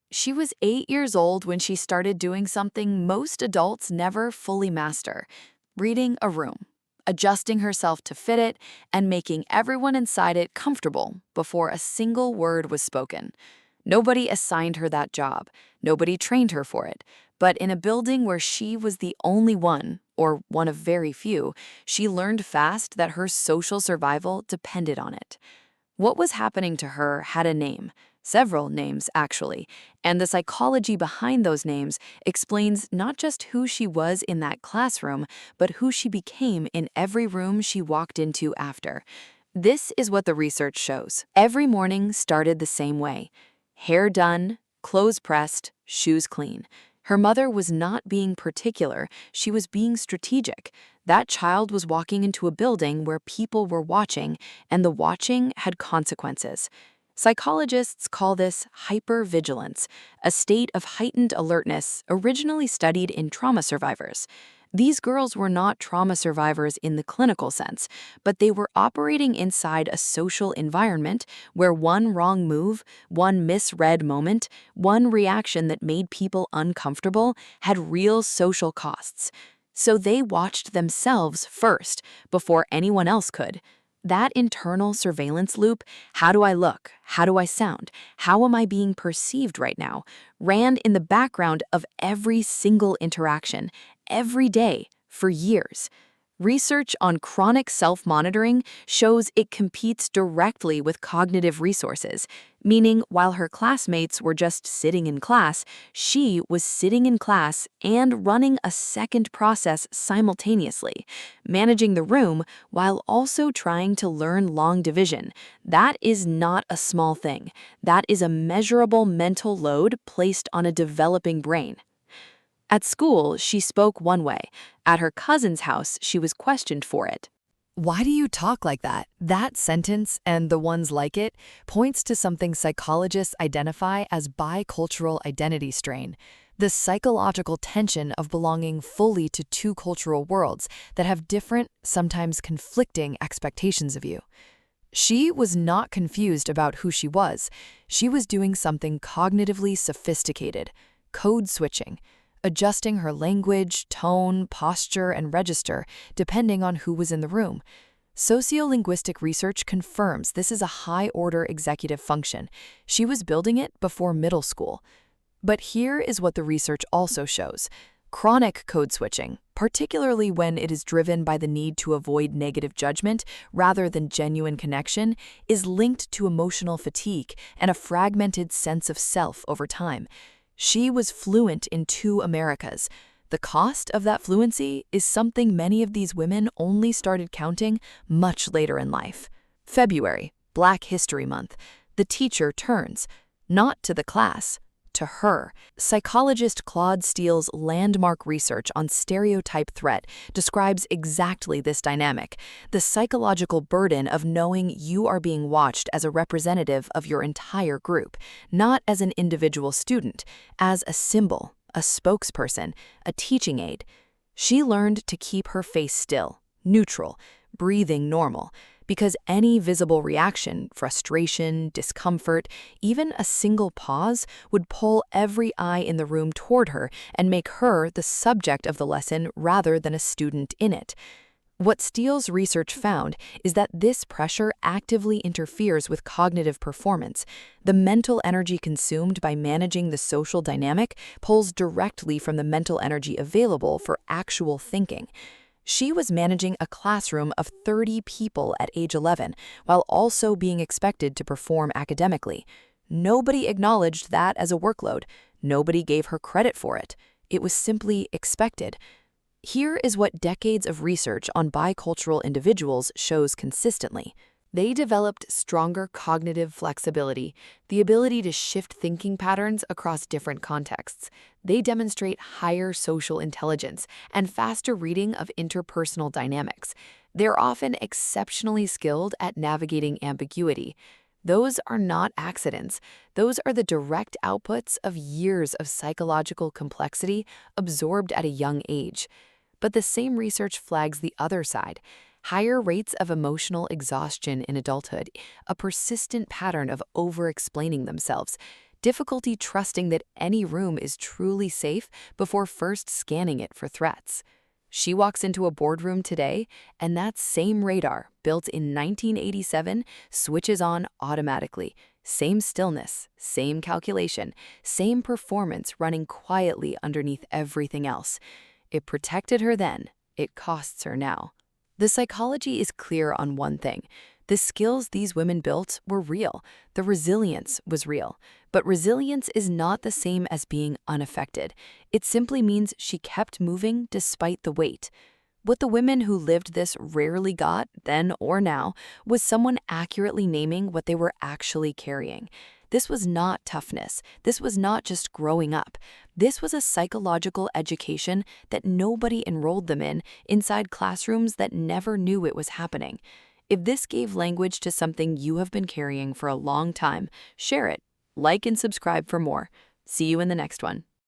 She was 8 years old when she started doing something most adults never fully master: reading a room, adjusting herself to fit it, and making everyone inside it comfortable before a single word was spoken. Nobody assigned her that job, nobody trained her for it, but in a building where she was the only one, or one of very few, she learned fast that her social survival depended on it. What was happening to her had a name, several names actually, and the psychology behind those names explains not just who she was in that classroom, but who she became in every room she walked into after. This is what the research shows. Every morning started the same way: hair done, clothes pressed, shoes clean. Her mother was not being particular, she was being strategic. That child was walking into a building where people were watching, and the watching had consequences. Psychologists call this hypervigilance, a state of heightened alertness originally studied in trauma survivors. These girls were not trauma survivors in the clinical sense, but they were operating inside a social environment where one wrong move, one misread moment, one reaction that made people uncomfortable had real social costs. So they watched themselves first, before anyone else could. That internal surveillance loop: how do I look? How do I sound? How am I being perceived right now? Ran in the background of every single interaction, every day, for years. Research on chronic self-monitoring shows it competes directly with cognitive resources, meaning while her classmates were just sitting in class, she was sitting in class and running a second process simultaneously, managing the room while also trying to learn long division. That is not a small thing. That is a measurable mental load placed on a developing brain. At school, she spoke one way. At her cousin's house, she was questioned for it. Why do you talk like that? That sentence, and the ones like it, points to something psychologists identify as bicultural identity strain, the psychological tension of belonging fully to two cultural worlds that have different, sometimes conflicting expectations of you. She was not confused about who she was. She was doing something cognitively sophisticated: code switching, adjusting her language, tone, posture, and register depending on who was in the room. Sociolinguistic research confirms this is a high-order executive function. She was building it before middle school. But here is what the research also shows. Chronic code switching, particularly when it is driven by the need to avoid negative judgment rather than genuine connection, is linked to emotional fatigue and a fragmented sense of self over time. She was fluent in two Americas. The cost of that fluency is something many of these women only started counting much later in life. February, Black History Month. The teacher turns, not to the class, to her. Psychologist Claude Steele's landmark research on stereotype threat describes exactly this dynamic: the psychological burden of knowing you are being watched as a representative of your entire group, not as an individual student, as a symbol, a spokesperson, a teaching aid. She learned to keep her face still, neutral, breathing normal, because any visible reaction, frustration, discomfort, even a single pause, would pull every eye in the room toward her and make her the subject of the lesson rather than a student in it. What Steele's research found is that this pressure actively interferes with cognitive performance. The mental energy consumed by managing the social dynamic pulls directly from the mental energy available for actual thinking. She was managing a classroom of 30 people at age 11, while also being expected to perform academically. Nobody acknowledged that as a workload. Nobody gave her credit for it. It was simply expected. Here is what decades of research on bicultural individuals shows consistently. They developed stronger cognitive flexibility, the ability to shift thinking patterns across different contexts. They demonstrate higher social intelligence and faster reading of interpersonal dynamics. They're often exceptionally skilled at navigating ambiguity. Those are not accidents. Those are the direct outputs of years of psychological complexity absorbed at a young age. But the same research flags the other side: higher rates of emotional exhaustion in adulthood, a persistent pattern of over-explaining themselves, difficulty trusting that any room is truly safe before first scanning it for threats. She walks into a boardroom today, and that same radar, built in 1987, switches on automatically. Same stillness, same calculation, same performance running quietly underneath everything else. It protected her then, it costs her now. The psychology is clear on one thing. The skills these women built were real. The resilience was real. But resilience is not the same as being unaffected. It simply means she kept moving despite the weight. What the women who lived this rarely got, then or now, was someone accurately naming what they were actually carrying. This was not toughness. This was not just growing up. This was a psychological education that nobody enrolled them in inside classrooms that never knew it was happening. If this gave language to something you have been carrying for a long time, share it. Like and subscribe for more. See you in the next one.